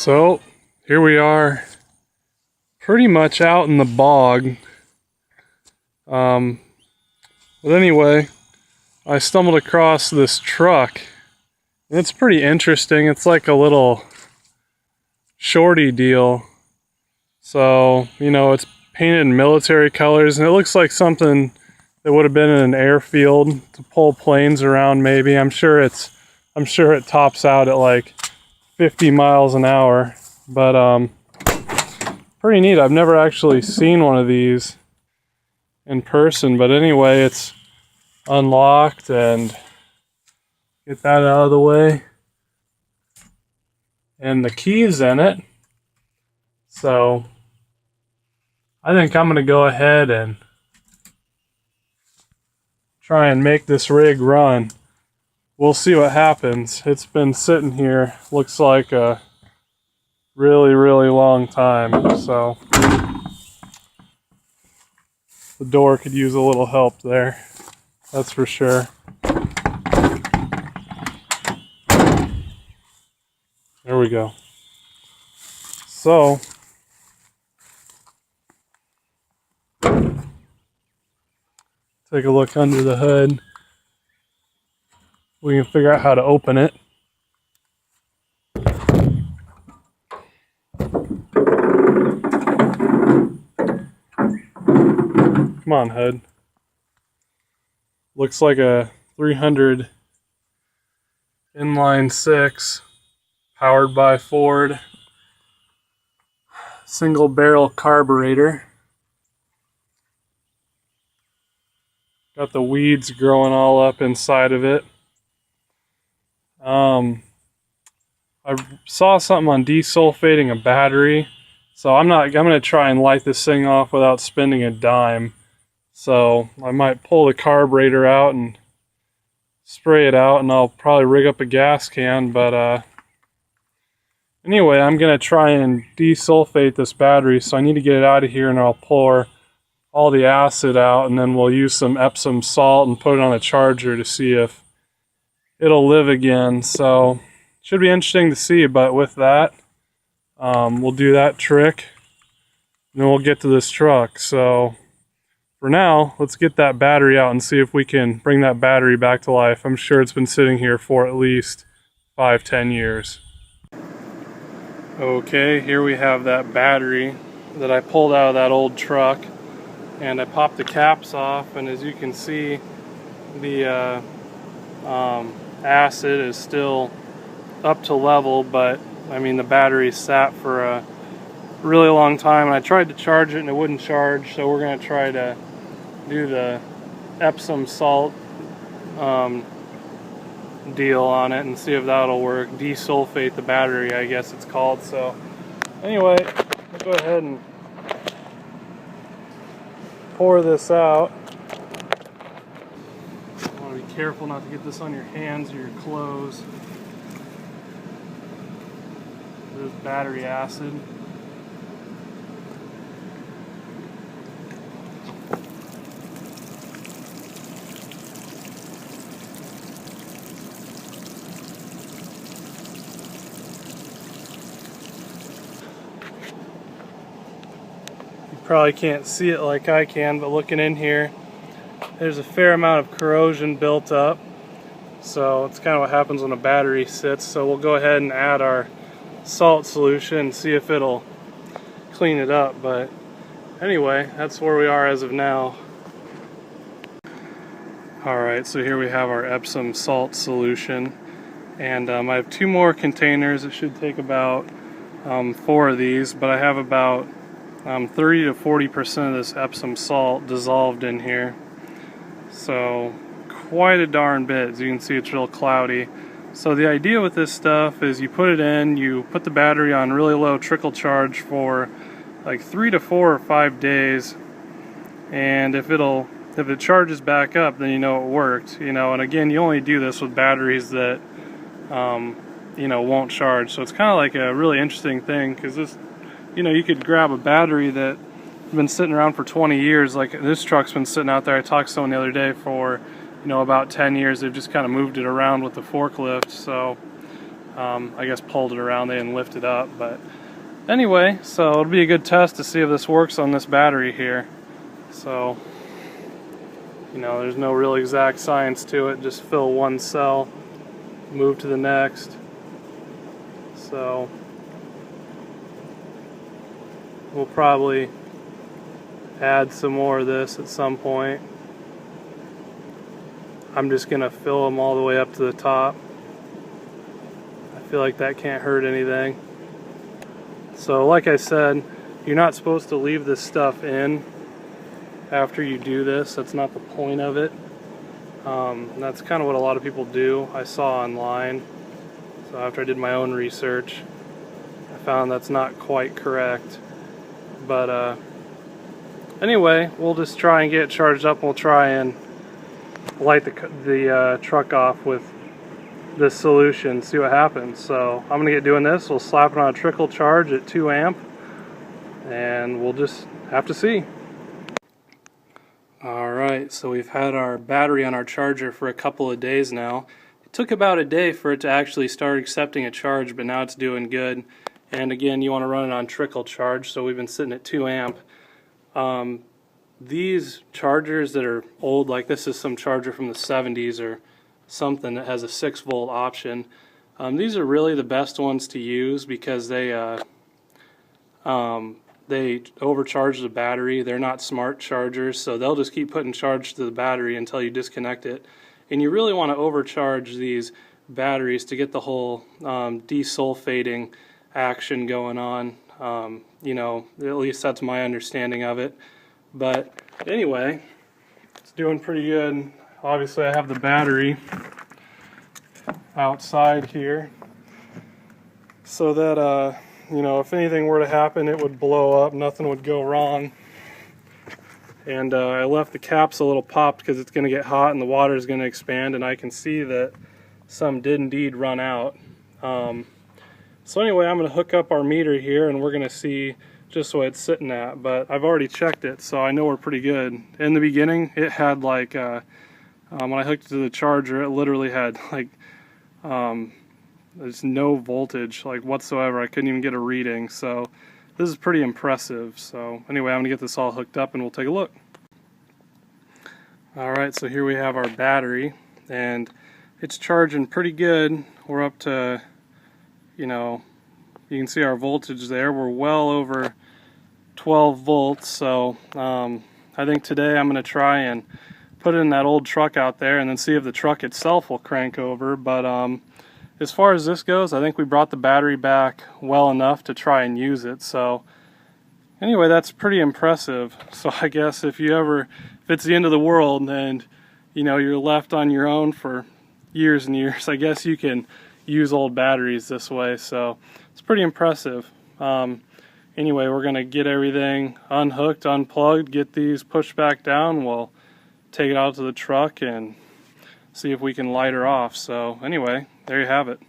So here we are, pretty much out in the bog. But anyway, I stumbled across this truck. And it's pretty interesting. It's like a little shorty deal. So, you know, it's painted in military colors, and it looks like something that would have been in an airfield to pull planes around maybe. I'm sure it tops out at like 50 miles an hour. But pretty neat. I've never actually seen one of these in person, but anyway, it's unlocked, and get that out of the way, and the keys in it. So I think I'm gonna go ahead and try and make this rig run. We'll see what happens. It's been sitting here, looks like a really long time, so the door could use a little help there, that's for sure. There we go. So take a look under the hood. We can figure out how to open it. Come on, hood. Looks like a 300 inline 6, powered by Ford, single barrel carburetor. Got the weeds growing all up inside of it. I saw something on desulfating a battery, so I'm gonna try and light this thing off without spending a dime. So I might pull the carburetor out and spray it out, and I'll probably rig up a gas can, but anyway, I'm gonna try and desulfate this battery, so I need to get it out of here, and I'll pour all the acid out, and then we'll use some Epsom salt and put it on a charger to see if it'll live again. So should be interesting to see. But with that, we'll do that trick, and then we'll get to this truck. So for now, let's get that battery out and see if we can bring that battery back to life. I'm sure it's been sitting here for at least 5-10 years. Okay, here we have that battery that I pulled out of that old truck, and I popped the caps off, and as you can see, the acid is still up to level, but I mean the battery sat for a really long time, and I tried to charge it and it wouldn't charge, so we're going to try to do the Epsom salt deal on it and see if that'll work. Desulfate the battery, I guess it's called. So anyway, let's go ahead and pour this out. You want to be careful not to get this on your hands or your clothes. There's battery acid. Probably can't see it like I can, but looking in here, there's a fair amount of corrosion built up. So it's kind of what happens when a battery sits. So we'll go ahead and add our salt solution and see if it'll clean it up. But anyway, that's where we are as of now. Alright, so here we have our Epsom salt solution, and I have 2 more containers. It should take about 4 of these, but I have about 30 to 40% of this Epsom salt dissolved in here. So quite a darn bit. As you can see, it's real cloudy. So the idea with this stuff is you put it in, you put the battery on really low trickle charge for like 3 to 4 or 5 days, and if it charges back up, then you know it worked. You know, and again, you only do this with batteries that you know, won't charge. So it's kind of like a really interesting thing, because this, you know, you could grab a battery that has been sitting around for 20 years, like this truck's been sitting out there. I talked to someone the other day for, you know, about 10 years. They've just kind of moved it around with the forklift. So I guess pulled it around, they didn't lift it up, but anyway, so it'll be a good test to see if this works on this battery here. So, you know, there's no real exact science to it, just fill one cell, move to the next. So we'll probably add some more of this at some point. I'm just gonna fill them all the way up to the top. I feel like that can't hurt anything. So like I said, you're not supposed to leave this stuff in after you do this. That's not the point of it. That's kind of what a lot of people do. I saw online. So after I did my own research, I found that's not quite correct. But anyway, we'll just try and get it charged up. We'll try and light the truck off with this solution, see what happens. So I'm gonna get doing this. We'll slap it on a trickle charge at 2 amp, and we'll just have to see. Alright, so we've had our battery on our charger for a couple of days now. It took about a day for it to actually start accepting a charge, but now it's doing good. And again, you want to run it on trickle charge, so we've been sitting at 2 amp. These chargers that are old, like this is some charger from the 70s or something that has a 6-volt option, these are really the best ones to use because they overcharge the battery. They're not smart chargers, so they'll just keep putting charge to the battery until you disconnect it. And you really want to overcharge these batteries to get the whole desulfating action going on. You know, at least that's my understanding of it. But anyway, it's doing pretty good. Obviously I have the battery outside here so that you know, if anything were to happen, it would blow up, nothing would go wrong. And I left the caps a little popped because it's going to get hot and the water is going to expand, and I can see that some did indeed run out. So anyway, I'm going to hook up our meter here and we're going to see just what it's sitting at, but I've already checked it, so I know we're pretty good. In the beginning, it had like, when I hooked it to the charger, it literally had like, there's no voltage like whatsoever. I couldn't even get a reading, so this is pretty impressive. So anyway, I'm gonna get this all hooked up and we'll take a look. Alright, so here we have our battery and it's charging pretty good. We're up to, you know, you can see our voltage there. We're well over 12 volts, so I think today I'm gonna try and put it in that old truck out there and then see if the truck itself will crank over. But as far as this goes, I think we brought the battery back well enough to try and use it. So anyway, that's pretty impressive. So I guess if it's the end of the world and you know you're left on your own for years and years, I guess you can use old batteries this way. So it's pretty impressive. Anyway, we're gonna get everything unhooked, unplugged, get these pushed back down. We'll take it out to the truck and see if we can light her off. So anyway, there you have it.